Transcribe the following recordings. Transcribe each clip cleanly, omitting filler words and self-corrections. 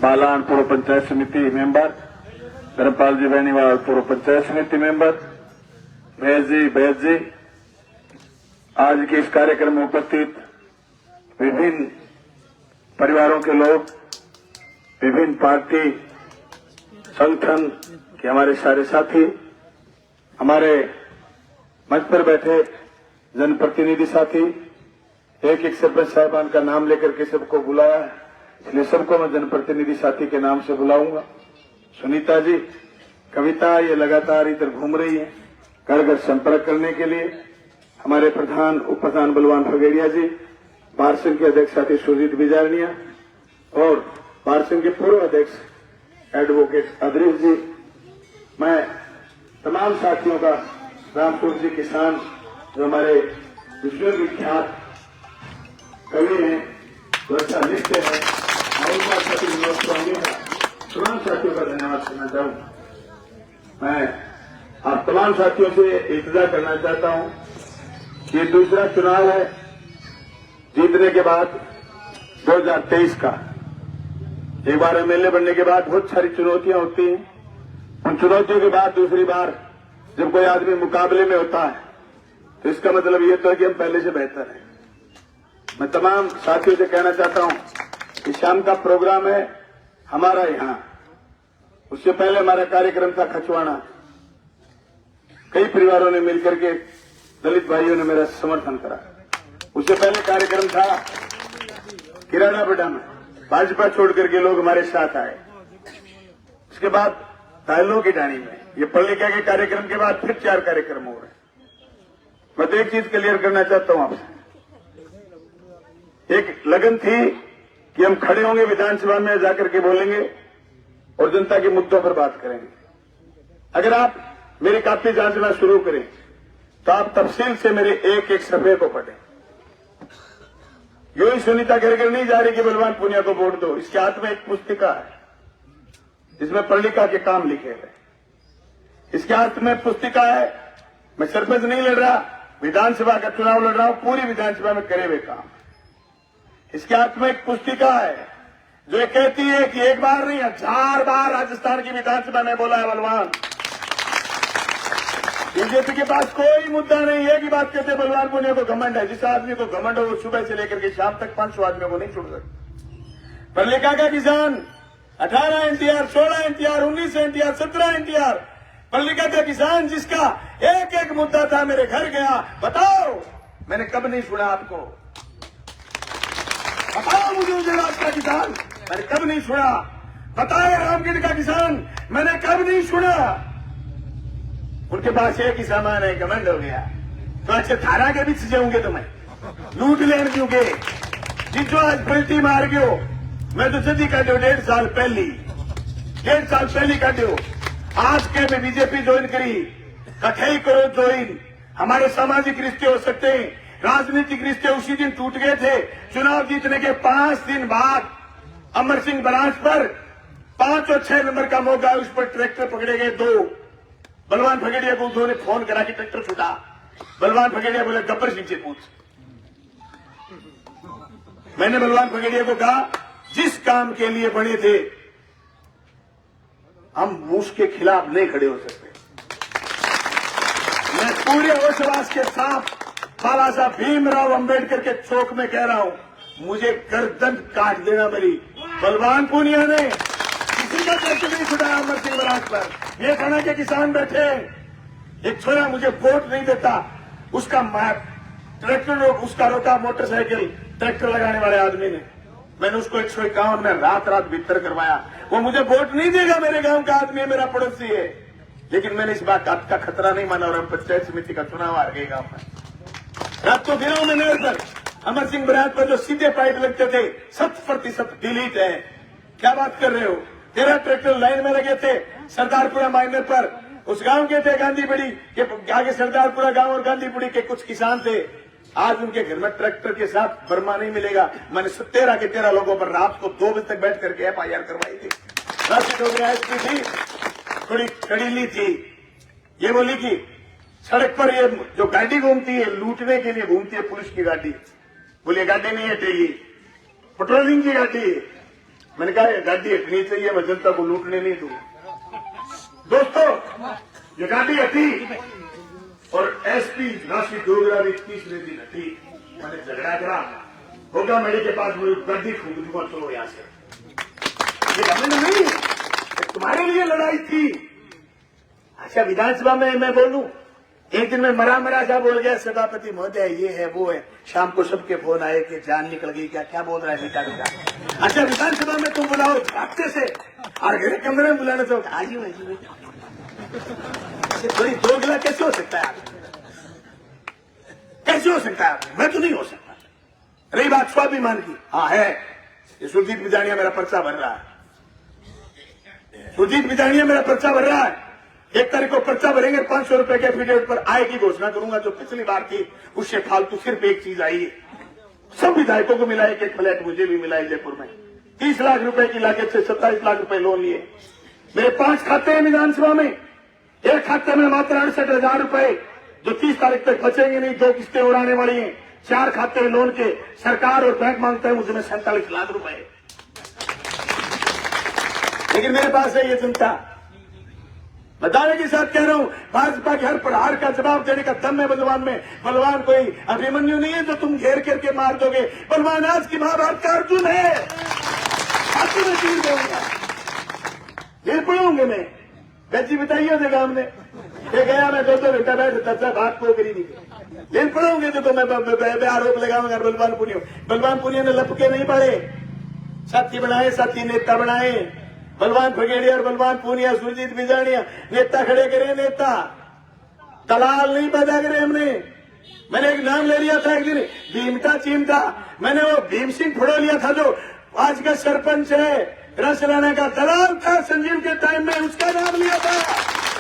बालान पूर्व पंचायत समिति मेंबर, धर्मपाल जी बेनीवाल पूर्व पंचायत समिति मेंबर, भैज जी, आज के इस कार्यक्रम में उपस्थित विभिन्न परिवारों के लोग, विभिन्न पार्टी संगठन के हमारे सारे साथी, हमारे मंच पर बैठे जनप्रतिनिधि साथी, एक एक सरपंच साहिबान का नाम लेकर के सबको बुलाया है, इसलिए सबको मैं जनप्रतिनिधि साथी के नाम से बुलाऊंगा। सुनीता जी, कविता, ये लगातार इधर घूम रही है घर घर संपर्क करने के लिए। हमारे प्रधान उप प्रधान बलवान फगेड़िया जी, बारसन के अध्यक्ष साथी सुजीत बिजारनिया और बारसन के पूर्व अध्यक्ष एडवोकेट अदरीफ जी। मैं तमाम साथियों का, रामपुर जी किसान जो हमारे विश्वविख्यात कवि हैं, जो अच्छा लिखते हैं, तमाम साथियों का धन्यवाद करना चाहूंगा। मैं आप तमाम साथियों से इल्तिजा करना चाहता हूं कि दूसरा चुनाव है जीतने के बाद 2023 का। एक बार एमएलए बनने के बाद बहुत सारी चुनौतियां होती हैं। उन चुनौतियों के बाद दूसरी बार जब कोई आदमी मुकाबले में होता है तो इसका मतलब ये तो है कि हम पहले से बेहतर हैं। मैं तमाम साथियों से कहना चाहता हूं कि शाम का प्रोग्राम है हमारा यहां, उससे पहले हमारा कार्यक्रम था खचवाना। कई परिवारों ने मिलकर के, दलित भाइयों ने मेरा समर्थन करा। उससे पहले कार्यक्रम था किराना बेटा में, भाजपा छोड़ करके लोग हमारे साथ आए। उसके बाद दायलों की डाणी में, ये पल्लिका के कार्यक्रम के बाद फिर 4 कार्यक्रम हो रहे। मैं तो एक चीज क्लियर करना चाहता हूं आपसे, एक लगन थी कि हम खड़े होंगे विधानसभा में जाकर के बोलेंगे और जनता के मुद्दों पर बात करेंगे। अगर आप मेरी कापी जांचना शुरू करें तो आप तफसील से मेरे एक एक सफे को पढ़ें। यो ही सुनीता घर नहीं जा रही कि बलवान पुनिया को वोट दो। इसके हाथ में एक पुस्तिका है जिसमें पल्लिका के काम लिखे हुए। इसके हाथ में पुस्तिका है। मैं सरपंच नहीं लड़ रहा, विधानसभा का चुनाव लड़ रहा हूं, पूरी विधानसभा में करे हुए काम। इसके हाथ में एक पुस्तिका है जो ये कहती है कि एक बार नहीं 1000 बार राजस्थान की विधानसभा में बोला है बलवान। बीजेपी के पास कोई मुद्दा नहीं है कि बात कहते बलवान पुनिया को घमंड है। जिस आदमी को घमंड हो वो सुबह से लेकर के शाम तक 500 आदमियों को नहीं छोड़ सकते। पल्लिका का किसान 18 एनटीआर, 16 एनटीआर, 19 एनटीआर, 17 एनटीआर। पल्लिका का किसान जिसका एक एक मुद्दा था, मेरे घर गया, बताओ मैंने कब नहीं सुना आपको? बताओ मुझे गुजरात का किसान मैंने कब नहीं सुना? बताए रामगढ़ का किसान मैंने कब नहीं सुना? उनके पास एक ही सामान है, घमंड हो गया। तो अच्छे थारा के भी सजाऊंगे तो मैं लूट लेन दूंगे जिसो आज पलटी मार गयो। मैं तो जल्दी काटो 1.5 साल पहली काटो। आज के में बीजेपी ज्वाइन करी, कठई करो ज्वाइन। हमारे सामाजिक रिश्ते हो सकते हैं, राजनीतिक रिश्ते उसी दिन टूट गए थे। चुनाव जीतने के 5 दिन बाद अमर सिंह ब्रांच पर 5 और 6 नंबर का मौका, उस पर ट्रैक्टर पकड़े गए 2। बलवान फगेड़िया को उन्होंने फोन करा कि ट्रैक्टर छूटा। बलवान फगेड़िया बोले गब्बर सिंह से पूछ। मैंने बलवान फगेड़िया को कहा जिस काम के लिए बने थे हम उसके खिलाफ नहीं खड़े हो सकते। मैं पूरे होशवास के साथ बाबा साहब भीमराव अंबेडकर के चौक में कह रहा हूं, मुझे गर्दन काट देना मेरी। बलवान पुनिया ने किसी का ट्रैक्टर नहीं छुड़ाया अमर सिंह बराज पर। ये थाना के किसान बैठे, एक छोरा मुझे वोट नहीं देता, उसका ट्रैक्टर उसका रोका मोटरसाइकिल ट्रैक्टर लगाने वाले आदमी ने। मैंने उसको 151 में रात भीतर करवाया। वो मुझे वोट नहीं देगा, मेरे गांव का आदमी है, मेरा पड़ोसी है, लेकिन मैंने इस बात का खतरा नहीं माना और हम पंचायत समिति का चुनाव हार गए गांव में। रात को गिरा में नहर पर अमर सिंह बराज पर जो सीधे पाइप लगते थे 100% डिलीट है। क्या बात कर रहे हो? 13 ट्रैक्टर लाइन में लगे थे सरदारपुरा माइनर पर। उस गांव के थे गांधीपुरी के आगे, सरदारपुरा गांव और गांधीपुरी के कुछ किसान थे। आज उनके घर में ट्रैक्टर के साथ बर्मा नहीं मिलेगा। मैंने 13 के 13 लोगों पर रात को 2 बजे तक बैठ करके FIR करवाई थी। राष्ट्रीय डोगरी एसपी थी, थोड़ी कड़ीली थी। ये बोली कि सड़क पर ये जो गाड़ी घूमती है लूटने के लिए घूमती है पुलिस की गाड़ी, बोलिए गाड़ी नहीं हटेगी, पेट्रोलिंग की गाड़ी है। मैंने कहा ये गाड़ी हटनी चाहिए, मैं जनता को लूटने नहीं दूंगा। दोस्तों, ये गाड़ी हटी और एसपी राशि डोगरा भी तीसरे दिन हटी। मैंने झगड़ा करा, होगा मेरे के पास, मुझे गाड़ी फूक दूंगा, चलो यहां से। ये हमने नहीं, तुम्हारे लिए लड़ाई थी। अच्छा, विधानसभा में मैं बोलूं, एक दिन में मरा सा बोल गया, सभापति महोदय ये है वो है, शाम को सबके फोन आए कि जान निकल गई, क्या बोल रहा है बेटा बेटा। अच्छा, विधानसभा में तुम बुलाओ हफ्ते से, और घर कमरे में बुलाना चाहो, आज ही थोड़ी दोगला कैसे हो सकता है? कैसे हो सकता है? मैं तो नहीं हो सकता। रही बात स्वाभिमान की, हाँ है, ये सुरजीत बिजानिया मेरा पर्चा भर रहा है। सुरजीत बिजानिया मेरा पर्चा भर रहा है। 1 तारीख को पर्चा भरेंगे, 500 रुपए के एफिडेविट पर आय की घोषणा करूंगा, जो पिछली बार थी उससे फालतू सिर्फ एक चीज आई है। सब विधायकों को मिला एक फ्लैट, मुझे भी मिला है जयपुर में। 30 लाख रुपए की लागत से 27 लाख रुपए लोन लिए। मेरे 5 खाते हैं विधानसभा में। एक खाते में मात्र 68,000 रुपए, जो 30 तारीख तक बचेंगे नहीं, 2 किस्तें उड़ाने वाली हैं। 4 खाते हैं लोन के, सरकार और बैंक मांगते हैं मुझे 47 लाख रुपए। लेकिन मेरे पास है ये जनता। मैं दावे के साथ कह रहा हूं, भाजपा के हर प्रहार का जवाब देने का दम है बलवान में। बलवान कोई अभिमन्यु नहीं है जो तुम घेर करके मार दोगे। बलवान आज की महाभारत का अर्जुन है। हाथी में तीर दूंगा, ये पढ़ूंगे मैं। गज्जी बताइए जगह हमने ये गया, मैं 2 घंटा बैठ तब बात को करी नहीं। लेकिन पढ़ोगे तो मैं आरोप लगाऊंगा बलवान पुनिया। बलवान पुनिया ने लपके नहीं पड़े, साथी बनाए, साथी नेता बनाए। बलवान फगेड़िया और बलवान पूनिया, सुरजीत बिजानिया नेता खड़े करे, नेता दलाल नहीं पैदा करे हमने। मैंने एक नाम ले लिया था एक दिन, भीमता चीमता। मैंने वो भीम सिंह फड़ो लिया था, जो आज का सरपंच है, रसलाना का दलाल था संजीव के टाइम में, उसका नाम लिया था।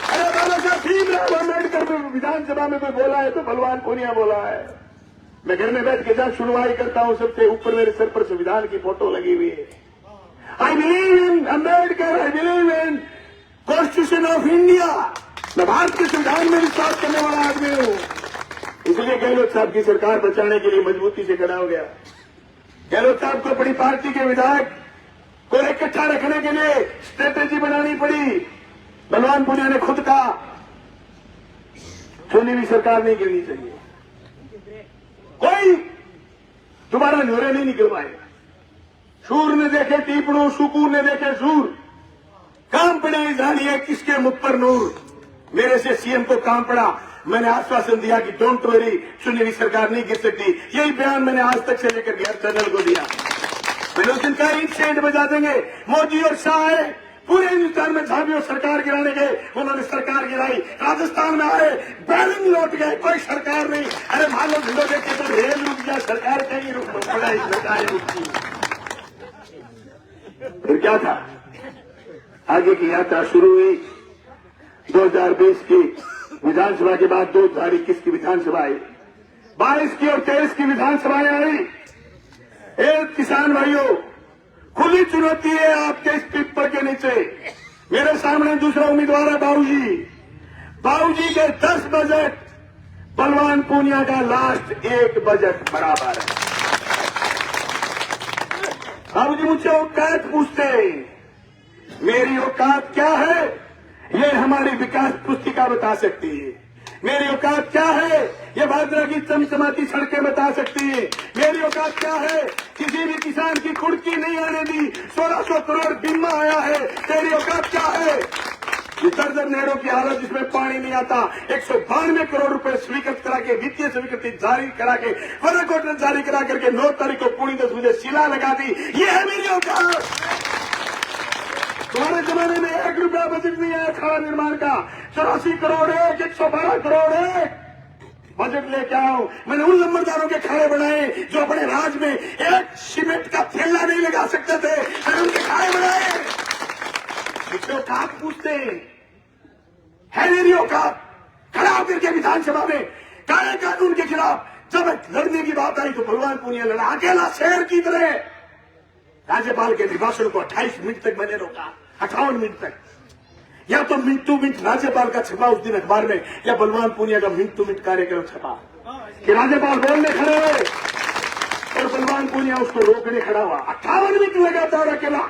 अरे बाबा साहब भीमराव अम्बेडकर विधानसभा में कोई बोला है तो बलवान पूनिया बोला है। मैं घर में बैठ के जब सुनवाई करता हूं, सबसे ऊपर मेरे सर पर संविधान की फोटो लगी हुई है। I believe in Ambedkar, I believe in Constitution of India। मैं भारत के संविधान में विश्वास करने वाला आदमी हूँ। इसलिए गहलोत साहब की सरकार बचाने के लिए मजबूती से खड़ा हो गया। गहलोत साहब को अपनी पार्टी के विधायक को इकट्ठा रखने के लिए स्ट्रेटेजी बनानी पड़ी। बलवान पुनिया ने खुद कहा, चुनी हुई सरकार नहीं गिरनी चाहिए, कोई दोबारा न्योरे नहीं निकलवाएगा। सूर ने देखे टीपड़ू, सुकून ने देखे सूर, काम पड़े जानिए किसके मुख पर नूर। मेरे से सीएम को काम पड़ा, मैंने आश्वासन दिया कि डोंट वरी, चुनी हुई सरकार नहीं गिर सकती। यही बयान मैंने आज तक से लेकर हर चैनल को दिया। मैंने उस दिन कहा ईट से ईट बजा देंगे। मोदी और शाह आए, पूरे हिंदुस्तान में जहां भी वो सरकार गिराने गए उन्होंने सरकार गिराई। राजस्थान में आए, बैरंग लौट गए, कोई सरकार नहीं। अरे मान लो भिंडो देखे तो रेल रुक गया, सरकार कहीं रुक पड़ा, सरकार रुकती। फिर क्या था, आगे की यात्रा शुरू हुई। 2020 की विधानसभा के बाद 2021 की विधानसभा आई, 22 की और 23 की विधानसभाएं आई। एक किसान भाइयों, खुली चुनौती है आपके इस पीपल के नीचे। मेरे सामने दूसरा उम्मीदवार है बाबूजी। बाबूजी के 10 बजट बलवान पूनिया का लास्ट 1 बजट बराबर है। बाबूजी मुझसे औकात पूछते हैं, मेरी औकात क्या है ये हमारी विकास पुस्तिका बता सकती है। मेरी औकात क्या है ये भादरा की चमचमाती सड़कें बता सकती है। मेरी औकात क्या है, किसी भी किसान की कुर्की नहीं आने दी, 1600 करोड़ बीमा आया है। तेरी औकात क्या है, दर्जन नहरों की हालत जिसमें पानी नहीं आता, 192 करोड़ रुपए स्वीकृत करा के, वित्तीय स्वीकृति जारी करा के, वर्क ऑर्डर जारी करा करके 9 तारीख को पूरी 10 बजे शिला लगा दी। ये है मेरी औकात। तुम्हारे जमाने में 1 रुपया बजट नहीं आया खाड़ा निर्माण का, 84 करोड़ है, 112 करोड़ है बजट लेके आओ। मैंने उन नंबरदारों के खाड़े बनाए जो अपने राज में एक सीमेंट का थैला नहीं लगा सकते थे, मैंने उनके खाड़े बनाए। मुझसे औकात पूछते है मेरी औकात। खड़ा होकर के विधानसभा में काले कानून के खिलाफ जब लड़ने की बात आई तो बलवान पूनिया लड़ा, अकेला शेर की तरह। राज्यपाल के अभिभाषण को 28 मिनट तक मैंने रोका, 58 मिनट तक। या तो मिनट टू मिनट राज्यपाल का छपा उस दिन अखबार में, या बलवान पूनिया का मिनट टू मिनट कार्यक्रम छपा कि राज्यपाल बोलने खड़े हुए और बलवान पूनिया उसको रोकने खड़ा हुआ। 58 मिनट लगातार अकेला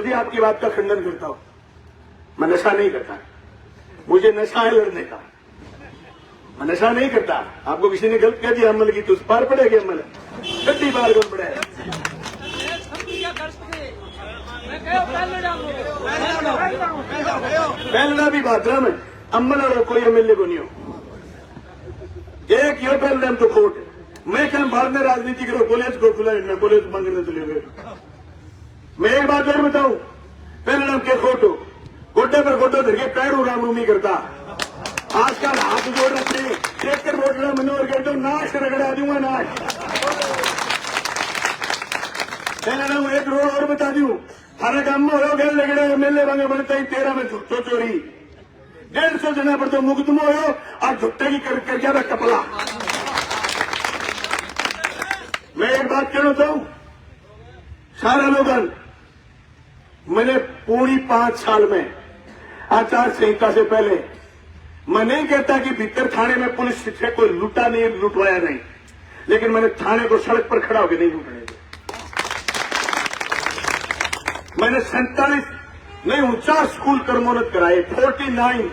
मोदी आपकी बात का खंडन करता हूं, मैं नशा नहीं करता, मुझे नशा है लड़ने का, मैं नशा नहीं करता। आपको किसी ने गलत कह दिया अमल की तो उस पार पड़ेगी अमल, गड्डी पार कौन पड़े। पहलना भी बातरा में अमल और कोई एमएलए को नहीं हो, एक यो पहले तो खोट मैं क्या बाद में राजनीति करो, कॉलेज को खुला मैं कॉलेज मांगने चले गए। मैं एक बात और बताऊं, पहले नाम के खोटो गोड्डे पर गोड्डो धर के पैर रामरूमी करता, आजकल हाथ जोड़ रखे देख कर वोट मनोहर कर दो, नाश रगड़ा दूंगा नाश। पहले नाम एक रोड और बता दूं, थाना काम में हो गए लगड़े एमएलए बने बनता ही 13 में झुट्टो चोरी 150 जना पर तो मुकदमा हो और झुट्टे की कर गया कपला। मैं एक बात कहना चाहूं, सारा लोगन मैंने पूरी 5 साल में आचार संहिता से पहले मैं नहीं कहता कि भीतर थाने में पुलिस से कोई लूटा नहीं, लुटवाया नहीं, लेकिन मैंने थाने को सड़क पर खड़ा होकर नहीं लूटने दिया। मैंने 47 नहीं 49 स्कूल कर्मोन्नत कराए, 49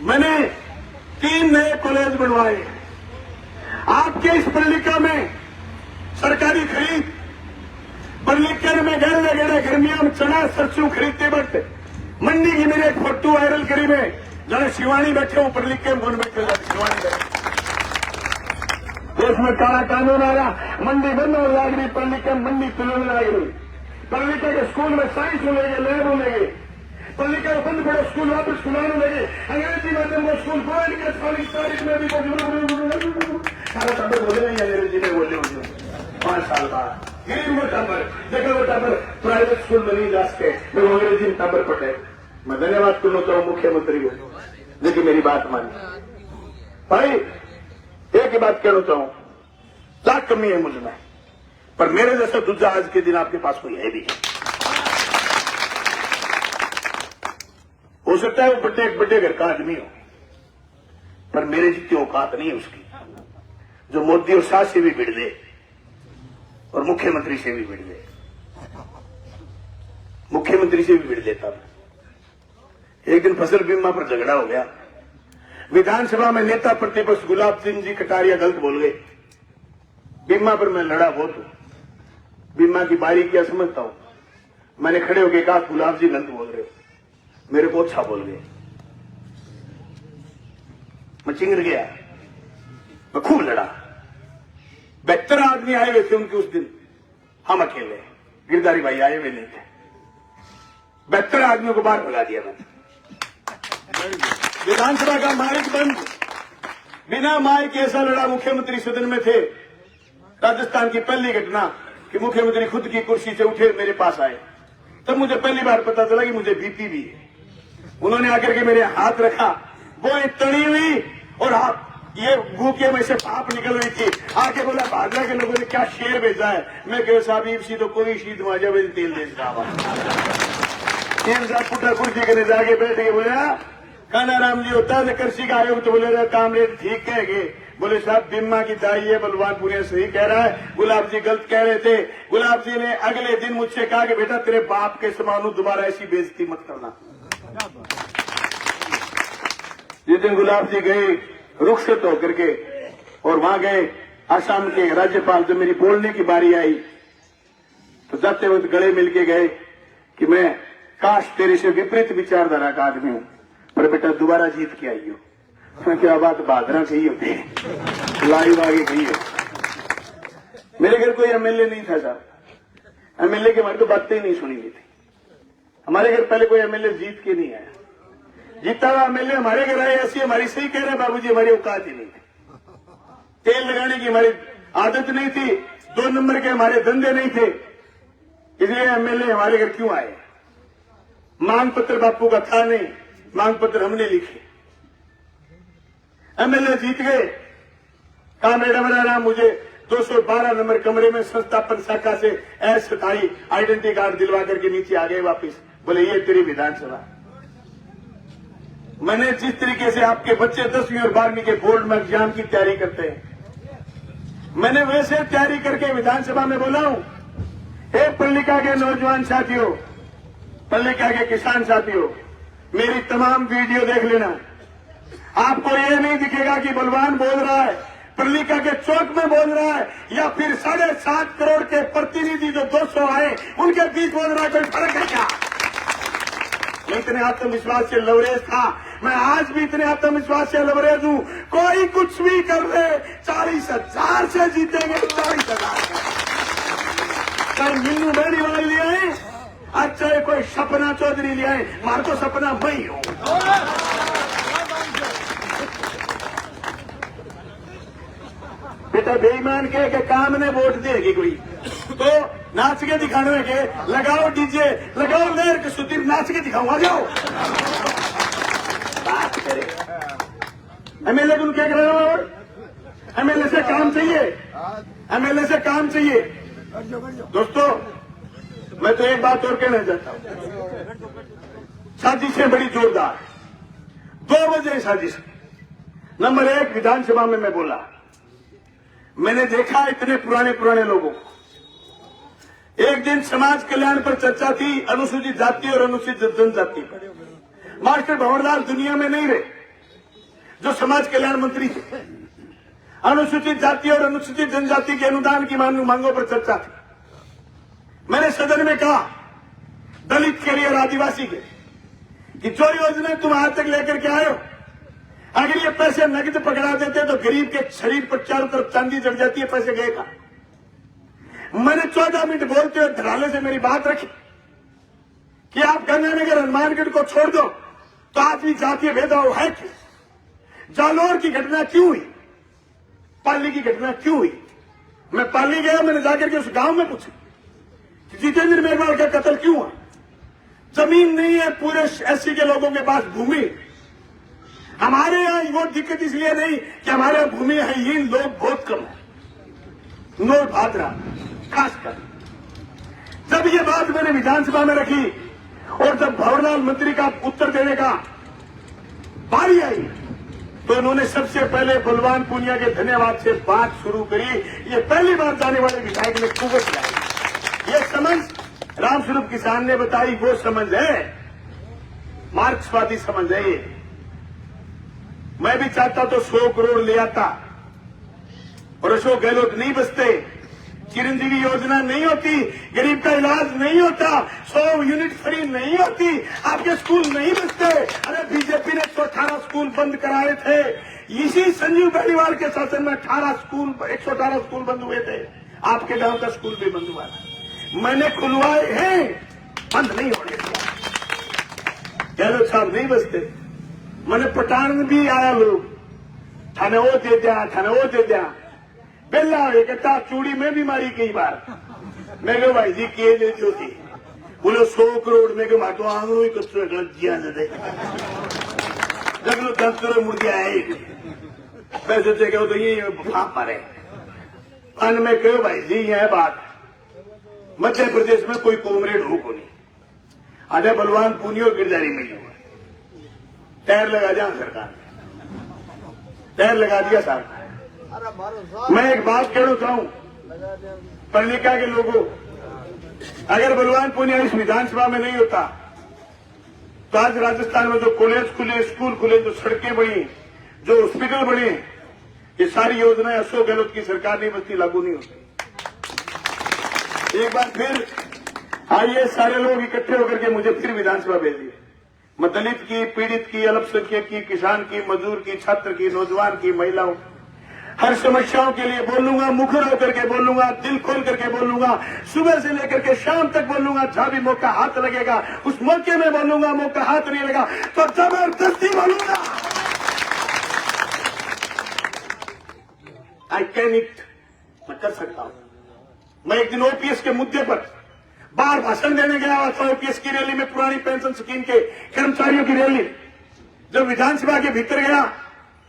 मैंने 3 नए कॉलेज बनवाए। आपके इस पल्लिका में सरकारी खरीद पल्लिकर में गए लगे गर्मियों में चना सरसों खरीदते वक्त मंडी की मेरे एक फोटो वायरल करी में जरा शिवानी बैठे ऊपर लिख के बोल बैठे शिवानी बैठे देश में काला कानून आ रहा, मंडी बंद हो रही, पल्लिकर मंडी तुलने लगी, पल्लिकर के स्कूल में साइंस होंगे, लैब होंगे, पल्लिकर बंद पड़े स्कूल वापस खुलाने लगे, अंग्रेजी माध्यम को स्कूल बोल के 24 तारीख में भी सारा टब्बर बोले नहीं, अंग्रेजी में बोले मुझे 5 साल बाद गरीब वो टब्बर देखो, वो टब्बर प्राइवेट स्कूल में नहीं जा सके, मैं अंग्रेजी में टब्बर पटे। मैं धन्यवाद करना चाहूं मुख्यमंत्री को, लेकिन मेरी बात मानी भाई। एक ही बात कहना चाहूं, लाख कमी है मुझ में, पर मेरे जैसा दूसरा आज के दिन आपके पास कोई है भी है। हो सकता है वो एक बड़े घर का आदमी हो, पर मेरे जितनी औकात नहीं है उसकी, जो मोदी और शाह से भी भिड़ ले और मुख्यमंत्री से भी भिड़ ले, मुख्यमंत्री से भी भिड़ लेता मैं। एक दिन फसल बीमा पर झगड़ा हो गया, विधानसभा में नेता प्रतिपक्ष गुलाब सिंह जी कटारिया गलत बोल गए, बीमा पर मैं लड़ा बहुत हूं, बीमा की बारी क्या समझता हूं, मैंने खड़े होकर कहा गुलाब जी गलत बोल रहे हो, मेरे को अच्छा बोल गए, मैं चिंगड़ गया, मैं खूब लड़ा। 72 आदमी आए हुए थे उनके उस दिन, हम अकेले, गिरधारी भाई आए हुए नहीं थे, 72 आदमियों को बाहर भगा दिया मैंने। विधानसभा का माइक बंद, बिना माइक के ऐसा लड़ा, मुख्यमंत्री सदन में थे। राजस्थान की पहली घटना कि मुख्यमंत्री खुद की कुर्सी से उठे मेरे पास आए, तब मुझे पहली बार पता चला कि मुझे बीपी भी है। उन्होंने आकर के मेरे हाथ रखा, वो तड़ी हुई और ये भूखे में से पाप निकल रही थी, आके बोला भाजपा के लोगों ने क्या शेर भेजा है। मैं कह साहब ईपसी तो कोई शीत माजा में तेल दे पुटा कुर्सी करने जाके बैठ के बोला काना राम जी होता है कृषि का आयोग, तो बोले कामरेड ठीक कह गए, बोले साहब बीमा की दाई है, बलवानपुरिया सही कह रहा है, गुलाब जी गलत कह रहे थे। गुलाब जी ने अगले दिन मुझसे कहा कि बेटा तेरे बाप के समान दोबारा ऐसी बेइज्जती मत करना। जिस दिन गुलाब जी गए रुखसत होकर के और वहां गए आसाम के राज्यपाल, जब मेरी बोलने की बारी आई तो जाते वक्त गले मिलके गए कि मैं काश तेरे से विपरीत विचारधारा का आदमी हूं, पर बेटा दोबारा जीत के आई हो। मैं क्या बात बादरा कही होती है, लाइव आगे कही हो। मेरे घर कोई एमएलए नहीं था साहब, एमएलए के हमारी तो बातें ही नहीं सुनी थी। हमारे घर पहले कोई एमएलए जीत के नहीं आया, जीता हुआ एमएलए हमारे घर आए, ऐसी हमारी सही कह रहे बाबूजी, हमारी औकात ही नहीं थी, तेल लगाने की हमारी आदत नहीं थी, 2 नंबर के हमारे धंधे नहीं थे, इसलिए एमएलए हमारे घर क्यों आए। मांग पत्र बापू का था नहीं, मांग पत्र हमने लिखे, एमएलए जीत गए। कहा मैडम राम मुझे 212 नंबर कमरे में संस्थापन शाखा से अस्थायी आइडेंटिटी कार्ड दिलवा करके नीचे आ गए वापिस, बोले ये तेरी विधानसभा। मैंने जिस तरीके से आपके बच्चे 10वीं और 12वीं के बोर्ड में एग्जाम की तैयारी करते हैं, मैंने वैसे तैयारी करके विधानसभा में बोला हूं। हे पल्लिका के नौजवान साथियों, पल्लिका के किसान साथियों, मेरी तमाम वीडियो देख लेना। आपको ये नहीं दिखेगा कि बलवान बोल रहा है, पल्लिका के चौक में बोल रहा है, या फिर 7.5 करोड़ के प्रतिनिधि जो 200 आए उनके बीच बोल रहा है। कोई फर्क है क्या? मैं इतने आत्मविश्वास से लवरेज था, मैं आज भी इतने आत्मविश्वास से लवरेज हूं। कोई कुछ भी कर ले, 40,000 से जीतेंगे। 40,000 चाहे मिन्नू बेनीवाल ले आए, आज चाहे कोई सपना चौधरी ले आए, मार तो सपना मैं ही हूं। बेटा बेईमान के काम ने वोट देगी कोई तो नाच के दिखाने के, लगाओ डीजे, लगाओ लहर के सुधीर, नाच के दिखाऊं, आ जाओ। बात करे एमएलए को क्या कर रहे हो? एमएलए से काम चाहिए, एमएलए से काम चाहिए। दोस्तों, मैं तो एक बात और कहना चाहता हूं, साजिशें बड़ी जोरदार, 2 वजह साजिश। नंबर 1, विधानसभा में मैं बोला, मैंने देखा इतने पुराने लोगों को। एक दिन समाज कल्याण पर चर्चा थी, अनुसूचित जाति और अनुसूचित जनजाति पर। मास्टर भंवरलाल दुनिया में नहीं रहे जो समाज कल्याण मंत्री थे। अनुसूचित जाति और अनुसूचित जनजाति के अनुदान की मांगों पर चर्चा थी। मैंने सदन में कहा, दलित के लिए और आदिवासी के लिए, कि जो योजना तुम आज तक लेकर के आए हो, अगर ये पैसे नकद पकड़ा देते तो गरीब के शरीर पर चारों तरफ चांदी चढ़ जाती है, पैसे गए कहां? मैंने 14 मिनट बोलते हुए धराले से मेरी बात रखी कि आप गंगानगर हनुमानगढ़ को छोड़ दो तो आज भी जातीय भेदभाव है क्यों? जालौर की घटना क्यों हुई? पाली की घटना क्यों हुई? मैं पाली गया, मैंने जाकर के उस गांव में पूछा कि जितेंद्र मेघवाल का कत्ल क्यों हुआ? जमीन नहीं है पूरे एससी के लोगों के पास भूमि। हमारे यहां वो दिक्कत इसलिए नहीं कि हमारे यहां भूमि है, ये लोग बहुत कम है, नोट भादरा खासकर। जब ये बात मैंने विधानसभा में रखी और जब भंवरलाल मंत्री का उत्तर देने का बारी आई तो उन्होंने सबसे पहले बलवान पूनिया के धन्यवाद से बात शुरू करी। ये पहली बार जाने वाले विधायक ने कुवत लाई। ये समझ रामस्वरूप किसान ने बताई, वो समझ है, मार्क्सवादी समझ है। ये मैं भी चाहता तो 100 करोड़ ले आता और अशोक गहलोत नहीं बचते, चिरंजीवी योजना नहीं होती, गरीब का इलाज नहीं होता, 100 यूनिट फ्री नहीं होती, आपके स्कूल नहीं बचते। अरे बीजेपी ने 118 स्कूल बंद कराए थे, इसी संजीव बेनीवाल के शासन में 118 स्कूल बंद हुए थे। आपके गांव का स्कूल भी बंद हुआ था, मैंने खुलवाए हैं, बंद नहीं होने दिया। गहलोत साहब नहीं बचते। मैंने पठान में भी आया लोग, थाने वो दे दिया, थाने वो दे दिया, बेला एकता चूड़ी में भी मारी कई बार। मैं कहो भाई जी किए ले होती, बोले 100 करोड़ में के माटो आंगड़ो ही कच्चो जिया दे लगलो 10 करोड़ मुर्गिया है। मैं सोचे कहो तो ये भाप मारे अन में कहो भाई जी यह बात मध्य प्रदेश में कोई कॉमरेड हो को नहीं, अरे बलवान पूनियो गिरदारी में हुआ, टायर लगा दिया सरकार ने, टायर लगा दिया सरकार। मैं एक बात कहना चाहूं पल्लिका के लोगों, अगर बलवान पूनिया इस विधानसभा में नहीं होता तो आज राजस्थान में जो कॉलेज खुले, स्कूल खुले, जो सड़कें बनी, जो हॉस्पिटल बने, ये सारी योजनाएं अशोक गहलोत की सरकार नहीं बचती, लागू नहीं होती। एक बार फिर आइए सारे लोग इकट्ठे होकर के मुझे फिर विधानसभा भेजिए। मैं दलित की, पीड़ित की, अल्पसंख्यक की, किसान की, मजदूर की, छात्र की, नौजवान की, महिलाओं, हर समस्याओं के लिए बोलूंगा, मुखर होकर के बोलूंगा, दिल खोल करके बोलूंगा, सुबह से लेकर के शाम तक बोलूंगा। जहां भी मौका हाथ लगेगा उस मौके में बोलूंगा, मौका हाथ नहीं लगा तो जबरदस्ती बोलूंगा। आई कैन इट, मैं कर सकता हूं। मैं एक दिन ओपीएस के मुद्दे पर बाहर भाषण देने गया हुआ था, ओपीएस की रैली में, पुरानी पेंशन स्कीम के कर्मचारियों की रैली। जब विधानसभा के भीतर गया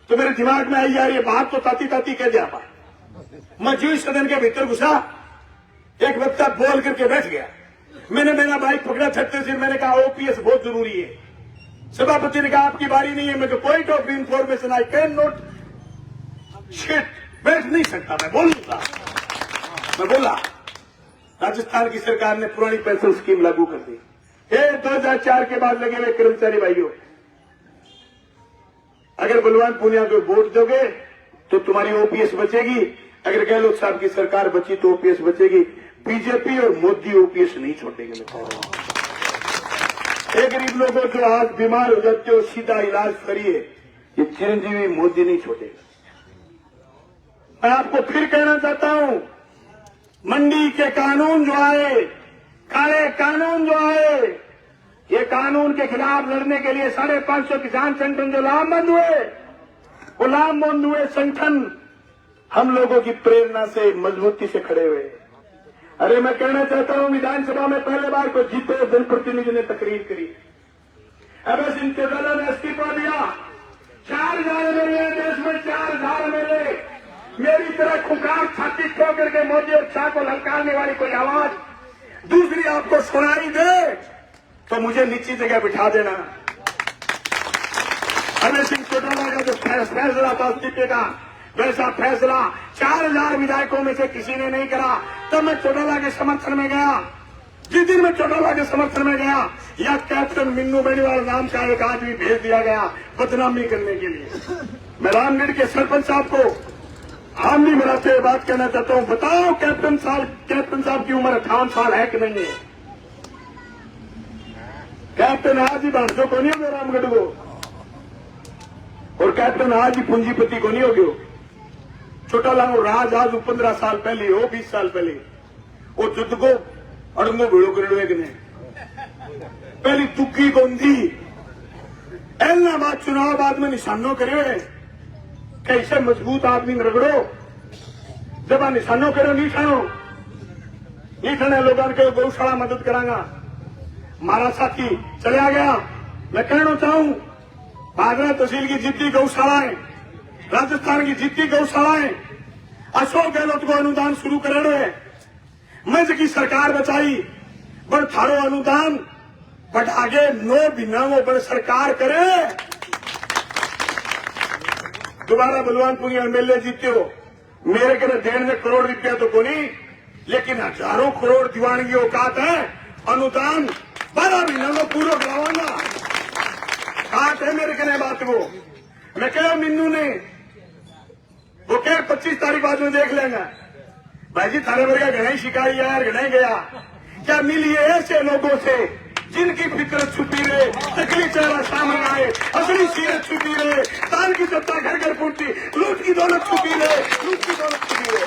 तो मेरे दिमाग में आई यार ये बात तो ताती ताती कह दिया पा। मैं जो सदन के भीतर घुसा, एक वक्ता बोल करके बैठ गया। मैंने मेरा बाइक पकड़ा छत्ते से, मैंने कहा ओपीएस बहुत जरूरी है। सभापति ने कहा आपकी बारी नहीं है। मैं point of information, I can not shit, बैठ नहीं सकता, मैं बोलूंगा। मैं बोला राजस्थान की सरकार ने पुरानी पेंशन स्कीम लागू कर दी। ये 2004 के बाद लगे हुए कर्मचारी भाइयों, अगर बलवान पूनिया को वोट दोगे तो तुम्हारी ओपीएस बचेगी, अगर गहलोत साहब की सरकार बची तो ओपीएस बचेगी। बीजेपी और मोदी ओपीएस नहीं छोड़ेंगे। एक गरीब लोगों जो आज बीमार हो जाते हो सीधा इलाज करिए, ये चिरंजीवी मोदी नहीं छोड़ेगा। मैं आपको फिर कहना चाहता हूं, मंडी के कानून जो आए, काले कानून जो आए, ये कानून के खिलाफ लड़ने के लिए 550 किसान संगठन जो लामबंद हुए, वो लामबंद हुए संगठन हम लोगों की प्रेरणा से मजबूती से खड़े हुए। अरे मैं कहना चाहता हूं, विधानसभा में पहले बार को जीते जनप्रतिनिधि ने तकरीर करी, अब सिंह चौटाला ने इस्तीफा दिया। 4000 एमएलए देश में, 4000 एमएलए, मेरी तरह खुंखार छाती ठोकर के मोदी और शाह को ललकारने वाली कोई आवाज दूसरी आपको सुनाई दे तो मुझे नीची जगह बिठा देना। अभय सिंह चौटाला का जो फैसला था इस्तीफे का, वैसा फैसला 4000 विधायकों में से किसी ने नहीं करा। तब मैं चौटाला के समर्थन में गया। जिस दिन मैं चौटाला के समर्थन में गया, या कैप्टन मिन्नू बेनीवाल नाम का एक आदमी भेज दिया गया बदनामी करने के लिए। मैं रामगढ़ के सरपंच साहब को आमनी मिलाते हुए बात कहना चाहता हूं, बताओ कैप्टन साहब की उम्र 58 साल है कि नहीं है? कैप्टन आज ही बांधो को नहीं हो गया रामगढ़ को, और कैप्टन आज ही पूंजीपति को नहीं हो गयो। चौटाला को राज आज 15 साल पहले हो, 20 साल पहले वो जुद्ध को अड़ंगो भेड़ो करेड़ो एक ने पहली तुक्की गोंदी एलना बाद चुनाव बाद में निशानो करे कैसे मजबूत आदमी रगड़ो, जब आ निशानो करो नहीं ठाने लोगों के गौशाला मदद करांगा। मारा साथी चलिया गया। मैं कहना चाहूं, भागरा तहसील की जितनी गौशालाएं, राजस्थान की जितनी गौशालाएं अशोक गहलोत को अनुदान शुरू करे रहे, मैं की सरकार बचाई पर थारो अनुदान बढ़ागे 9 बिना पर सरकार करे। दोबारा बलवानपुर एमएलए जीते हो, मेरे के 1.5 करोड़ रुपया तो को नहीं, लेकिन हजारों करोड़ दीवान की औकात है। अनुदान 12 महीना में पूरा करावाना बात है मेरे कहने बात को। मैं कह मिन्नू ने वो कह 25 तारीख बाद में देख लेंगे। भाई जी थारे वर्गा घना ही शिकारी है यार, घना ही गया। क्या मिलिए ऐसे लोगों से जिनकी फिक्र छुपी रहे, तकलीफ चेहरा सामने आए, असली सीरत छुपी रहे, तान की सत्ता घर घर फूटती, लूट की दौलत छुपी रहे, लूट की दौलत छुपी रहे।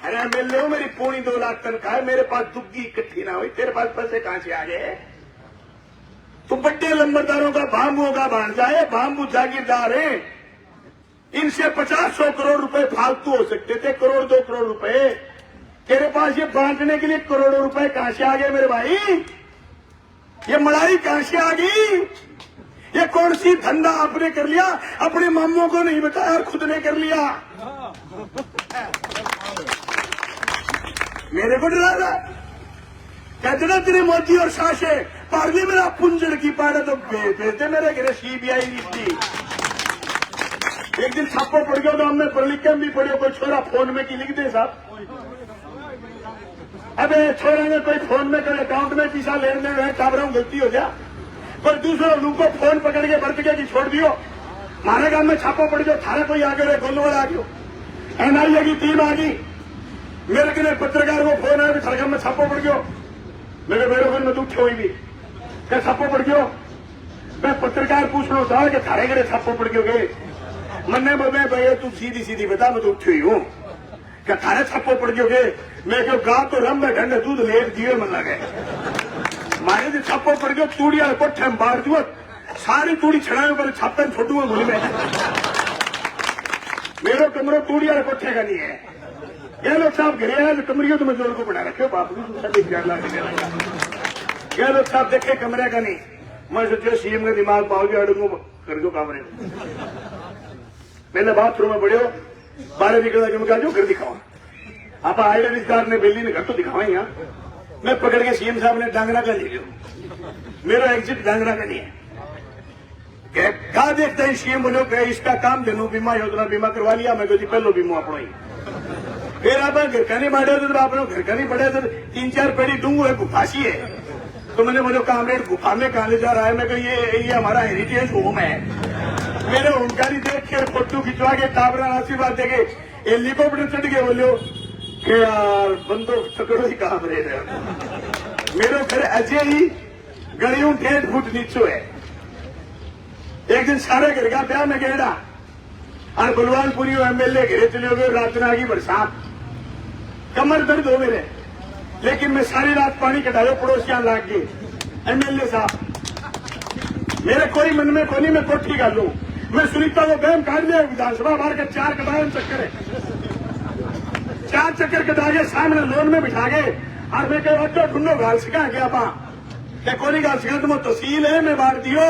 अरे मिल लो मेरी 2.25 लाख तनख्वाह है, मेरे पास दुग्गी इकट्ठी ना हुई, तेरे पास पैसे कहां से आ गए? तो बड्डे लंबरदारों का बाम्बू का भांजा है, बाम्बू जागीरदार है, इनसे 50-100 करोड़ रुपए फालतू हो सकते थे, 1-2 करोड़ रुपए। तेरे पास ये बांटने के लिए करोड़ों रुपए कहां से आ गए मेरे भाई? ये मलाई कहां से आ गई? ये कौन सी धंधा आपने कर लिया? अपने मामों को नहीं बताया और खुद ने कर लिया। मेरे को डरा रहा कहते ना तेरे मोदी और शाह से पार्ली मेरा पुंजड़ की पाड़ा तो भेजते मेरे घर सीबीआई रिश्ती। एक दिन छापो पड़ गया तो हमने पढ़ लिख के भी पढ़ियो, कोई छोरा फोन में की लिख दे साहब। अबे छोरा ने कोई फोन में कोई अकाउंट में पैसा लेन देन है, टाबरों गलती हो जा, पर दूसरे लोग को फोन पकड़ के बरत के छोड़ दियो। हमारे गांव में छापो पड़ गयो, थारा कोई आगे रहे, गोलू वाला आ गयो, एनआईए की टीम आ गई। मेरे के पत्रकार को फोन आया, थारे गांव में छापो पड़ गयो। मेरे घर में दुख हुई भी क्या छापो पड़ गयो? मैं पत्रकार पूछ लो था कि थारे घरे छापो पड़ गयो गए मन्ने बोले भैया तू सीधी सीधी बता, मैं तो उठी हुई हूँ क्या थारे छापो पड़ गयो गए? मैं क्यों गा तो रम में ढंड दूध लेट दिए मन लगे मारे जो छापो पड़ गयो, तूड़ी वाले कोठे में बाहर दियो, सारी तूड़ी छड़ाए पर छापे छोटूंगा भूल में। मेरा कमरा तूड़ी वाले कोठे का नहीं है। गहलोत साहब घरे आए तो कमरियों तो मैं जोर को बना रखे बाप गहलोत साहब देखे कमरे का नहीं, मैं सोचो सीएम का दिमाग पाओगे अड़ूंगो कर दो कमरे में। मैंने बाथरूम में बढ़ियो, बाहर निकला कि मैं जो घर दिखावा आप आए रिश्तेदार ने बेली ने घर तो दिखावा ही। मैं पकड़ के सीएम साहब ने डांगरा का ले लियो, मेरा एग्जिट डांगरा का नहीं है। कहा देखते हैं सीएम बोलो इसका काम देनू बीमा योजना बीमा करवा लिया, मैं तो जी पहलो बीमा अपना ही फिर आप घर का नहीं बांटे तो आपने घर का नहीं पड़े तो 3-4 पेड़ी डूंगू है, गुफाशी है। तो मैंने बोले कामरेड गुफा में कहा ले जा रहा है? मैं कहा ये हमारा हेरिटेज होम है। मेरे होमकारी देख के फोटो खिंचवा के टाबरा आशीर्वाद देके हेलीकॉप्टर चढ़ के बोलो कि यार बंदो पकड़ो ही कामरेड है। मेरे घर अजय ही गड़ियों 1.5 फुट नीचो है। एक दिन सारे घर का ब्याह में गेड़ा और बलवानपुरी एमएलए घरे चले गए। रात में आ गई बरसात, कमर दर्द हो मेरे, लेकिन मैं सारी रात पानी कटायो, पड़ोसियां लाग गए। एमएलए साहब मेरे कोई मन में कोनी में कोठी कर लू, मैं सुनीता को बैम काट दिया विधानसभा बाहर के 4 कटाए चक्कर है, 4 चक्कर कटा के सामने लोन में बिठा गए। और मैं कह बच्चों ढूंढो गाल सिखा गया पा क्या कोनी गाल सिखा तुम तहसील है मैं बांट दियो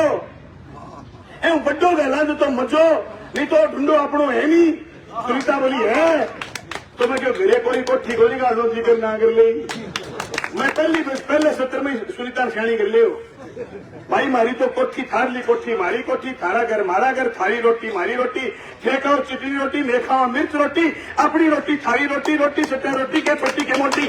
ए बड्डो गला तो मजो नहीं तो ढूंढो अपनो है नहीं। सुनीता बोली है तो मैं क्यों घरे कोई कोठी कोनी गाल जिक्र ना कर ले। मैं पहले सत्र में सुनीता सियाणी कर ले भाई मारी तो कोठी थार ली, कोठी मारी, कोठी थारा घर मारा घर, थारी रोटी मारी रोटी, फेंकाओ चिटनी रोटी, मैं खाओ मिर्च रोटी, अपनी रोटी थारी रोटी, रोटी सट्टा रोटी के छोटी के मोटी।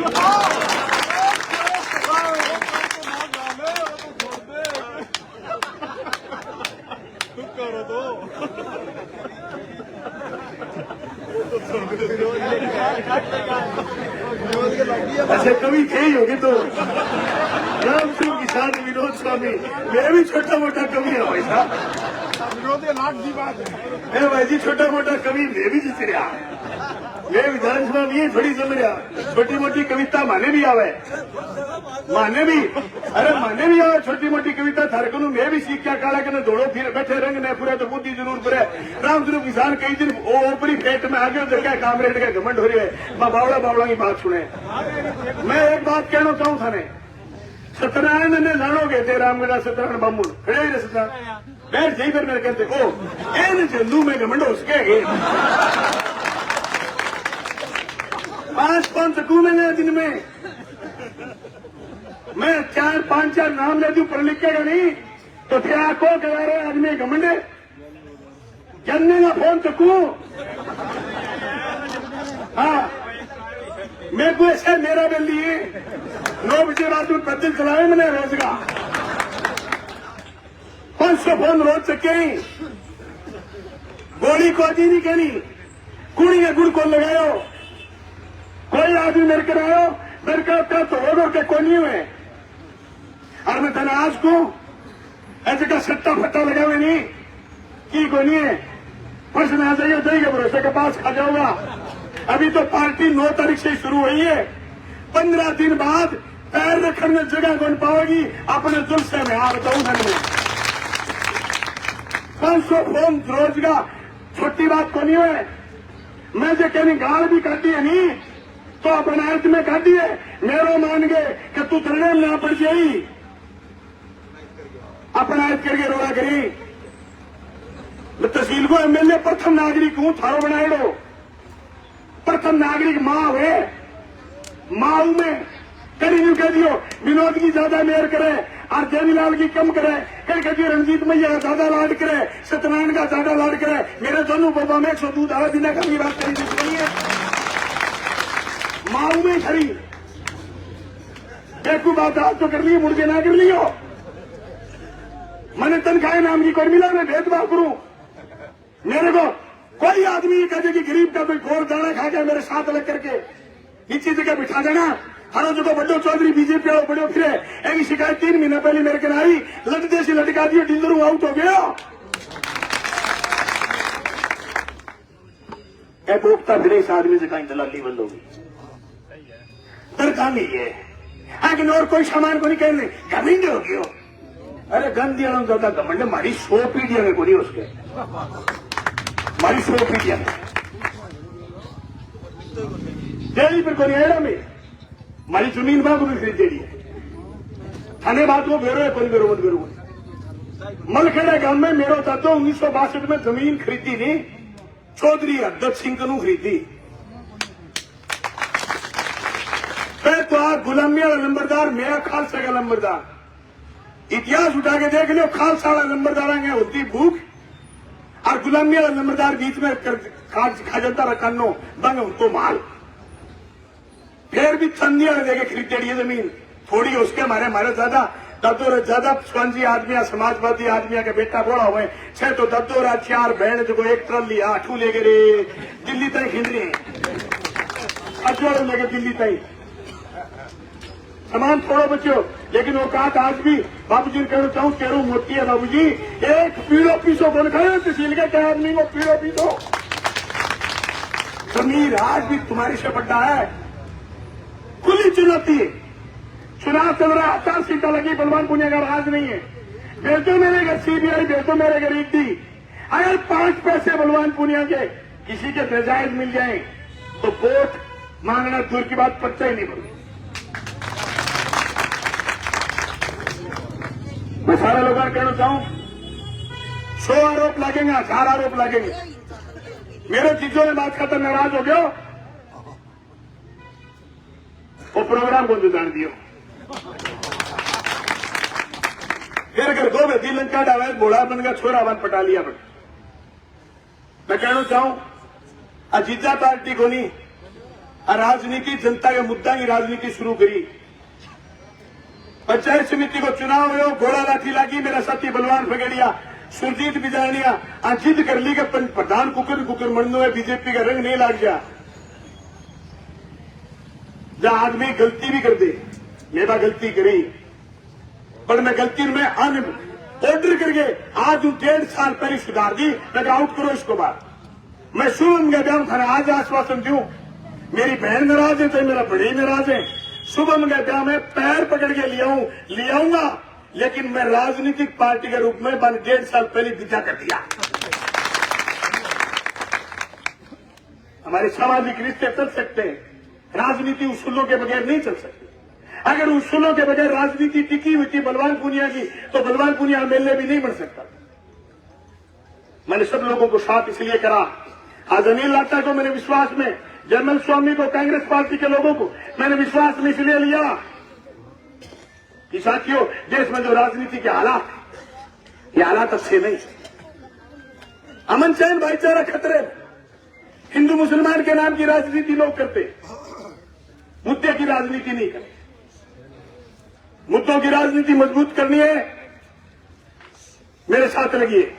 अच्छा कवि थे ही होगी तो राम सिंह किसान विनोद स्वामी, मैं भी छोटा मोटा कवि है भाई साहब। विनोद लाख की बात है भाई जी, छोटा मोटा कवि मैं भी जिस रहा, मैं विधानसभा में थोड़ी समझ रहा। छोटी मोटी कविता माने भी आवे, माने भी, अरे माने भी आवे छोटी मोटी कविता थारकू मैं भी सीख क्या काला के दौड़ो फिर बैठे रंग न पूरा तो बुद्धि जरूर पड़े। राम स्वरूप किसान कई दिन ऊपरी पेट में आगे तो क्या कामरेड का घमंड हो रही है, माँ बावड़ा बावड़ा की बात सुने। मैं एक बात कहना चाहूँ थाने, सत्यनारायण ने जानोगे ते रामगढ़ सत्यनारायण बामू खड़े ही सत्यनारायण बैठ जाई पर मेरे कहते को एन जंदू में घमंड हो सके 5 सकूं मैंने दिन में मैं 4-5 नाम ले दू पढ़ लिखेगा नहीं तो फिर आको कह रहे आदमी घमंडे जानने का फोन चकू। हाँ मैं को ऐसा मेरा बिल लिए 9 बजे बाद में पैदल चलाए मैंने रोज का 500 फोन रोज चके गोली को दी नहीं कहनी कुड़ी के गुड़ को लगायो कोई आदमी मेरे कर आयो मेरे का तो रोडों के कोनी हुए और मैं तना आज को ऐसे का सट्टा फट्टा लगा हुए नहीं की कोनी है प्रश्न आ जाइए जाइए भरोसे के पास खा जाऊंगा। अभी तो पार्टी 9 तारीख से शुरू हुई है, 15 दिन बाद पैर रखने में जगह कौन पाओगी अपने जुल्से में। आप बताऊं धन में 500 फोन रोज का छोटी बात को नहीं है। मैं जो कहनी गाल भी काटी है नहीं तो अपना अर्थ में काटी है मेरो मान गए कि तू धरने में ना पड़ जाई अपना अर्थ करके रोड़ा करी। मैं तहसील को एमएलए प्रथम नागरिक हूं थारो बनाए दो प्रथम नागरिक माँ हुए माँ में करी न्यू कह दियो विनोद की ज्यादा मेयर करे और देवीलाल की कम करे कहीं कह दियो रणजीत मैया का ज्यादा लाड करे सत्यनारायण का ज्यादा लाड करे मेरे दोनों बाबा में 100 दूध आवा दिन का बात करी नहीं है माँ में खरी देखू बात आज तो कर ली मुड़ के ना कर लियो मैंने तनख्वाह नाम की कोई मिला मैं भेदभाव करूं मेरे को कोई आदमी कहते कि गरीब का कोई घोर दाना खा गया मेरे साथ अलग करके नीचे जगह बिठा देना हरो जो बड्डो चौधरी बीजेपी वालों बड़ो फिर एक शिकायत 3 महीना पहले मेरे के आई लटते से लटका दियो डीलर आउट हो गया भोगता फिर इस आदमी से कहीं दलाली बंद होगी दरकार नहीं है आगे और कोई सामान को नहीं कहने घमंड हो गयो। अरे गंदी ज्यादा घमंड हमारी 100 पीढ़ियों में को नहीं उसके हमारी 100 पीढ़ियां में दिल्ली पर कोई एड़ा में हमारी जमीन मां को भी खरीद रही है थाने बात को बेरो है कोई बेरो मत बेरो मलखेड़ा गांव में मेरो दादो 1962 में जमीन खरीदी नहीं चौधरी हरदत सिंह को खरीदी फिर तो आप गुलामी वाला नंबरदार मेरा खालसा का नंबरदार इतिहास उठा के देख लो खालसा वाला नंबरदार होती भूख और गुलामी वाला नंबरदार बीच में खा जाता रखा नो बंग उनको माल फिर भी चंदिया देके खरीदेड़ी है जमीन थोड़ी उसके हमारे ज्यादा दद्दोरा ज्यादा स्वांजी आदमी समाजवादी आदमी का बेटा बोला हुए छह तो दद्दोरा 4 बहन जो एक ट्रली आठू ले गए दिल्ली तक खींच रहे अजवाड़ों लेके दिल्ली तक सामान थोड़ा बच्चों लेकिन वो कहा आज भी बाबू जी कहना चाहूँ कह रू मोटी है बाबू जी एक पीड़ो पीसो कौन खाए तहसील के क्या आदमी को पीड़ो पीसो जमीर आज भी तुम्हारी से बड्डा है खुली चुनौती है चुनाव चल रहा 8 सीटें लगी बलवान पुनिया का राज नहीं है भेज दो मेरे घर सीबीआई भेज दो मेरे घर ईडी अगर 5 पैसे बलवान पुनिया के किसी के नजायज मिल जाए तो वोट मांगना दूर की बात पर्चा ही नहीं बनती मैं सारे लोगों को कहना चाहूं 100 आरोप लगेंगे 1000 आरोप लगेंगे मेरे चीजों में बात करते नाराज हो गया वो प्रोग्राम को जान दियो फिर अगर दो बेदी लंका डावे बोला बन गया छोरा बन पटा लिया बन मैं कहना चाहूं अजीजा पार्टी को नहीं राजनीति जनता के मुद्दा की राजनीति शुरू करी पंचायत समिति को चुनाव हो घोड़ा लाठी लागी मेरा साथी बलवान फगेड़िया सुरजीत बिजानिया जिद कर ली के प्रधान कुकर कुकर मंडो है बीजेपी का रंग नहीं लाग गया जहां आदमी गलती भी कर दे मेरा गलती करी पर मैं गलती में ऑर्डर करके आज 1.5 साल पहले सुधार दी मैं आउट करो इसको बाद मैं शुभ में ब्याह थाना आज आश्वासन दूं मेरी बहन नाराज है तो मेरा बड़ी नाराज है शुभम के ब्याह में पैर पकड़ के ले आऊंगा लेकिन मैं राजनीतिक पार्टी के रूप में 1.5 साल पहले विदा कर दिया हमारे सामाजिक रिश्ते चल सकते हैं राजनीति उसूलों के बगैर नहीं चल सकती अगर उसूलों के बगैर राजनीति टिकी हुई थी बलवान पुनिया की तो बलवान पुनिया एमएलए भी नहीं बन सकता मैंने सब लोगों को साथ इसलिए करा आज अनिल लाटा को मैंने विश्वास में जयमल स्वामी को कांग्रेस पार्टी के लोगों को मैंने विश्वास में इसलिए लिया कि साथियों देश में जो राजनीति के हालात ये हालात अच्छे नहीं अमन चैन भाईचारा खतरे हिंदू मुसलमान के नाम की राजनीति लोग करते मुद्दे की राजनीति नहीं करते मुद्दों की राजनीति मजबूत करनी है मेरे साथ लगिए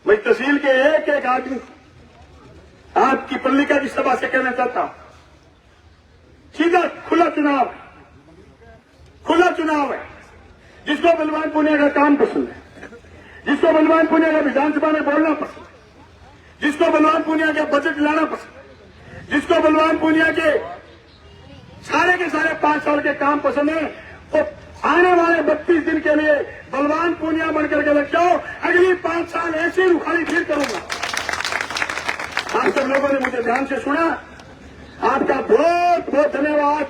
मैं तहसील के एक एक आदमी आपकी पल्लिका की सभा से कहना चाहता हूं सीधा खुला चुनाव है जिसको बलवान पुनिया का काम पसंद है जिसको बलवान पुनिया का विधानसभा में बोलना पसंद है जिसको बलवान पुनिया के बजट लाना पसंद है जिसको बलवान पुनिया के सारे 5 साल के काम पसंद है तो आने वाले 32 दिन के लिए बलवान पुनिया बनकर के लग जाओ अगली 5 साल ऐसे रुखाली फिर करूंगा आप सब लोगों ने मुझे ध्यान से सुना आपका बहुत बहुत धन्यवाद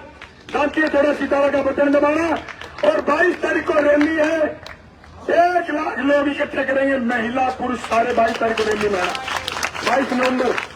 दांतिये थोड़ा सितारा का बटन दबाना और 22 तारीख को रैली है 1 लाख लोग इकट्ठे करेंगे महिला पुरुष सारे 22 तारीख को रैली में 22 नवंबर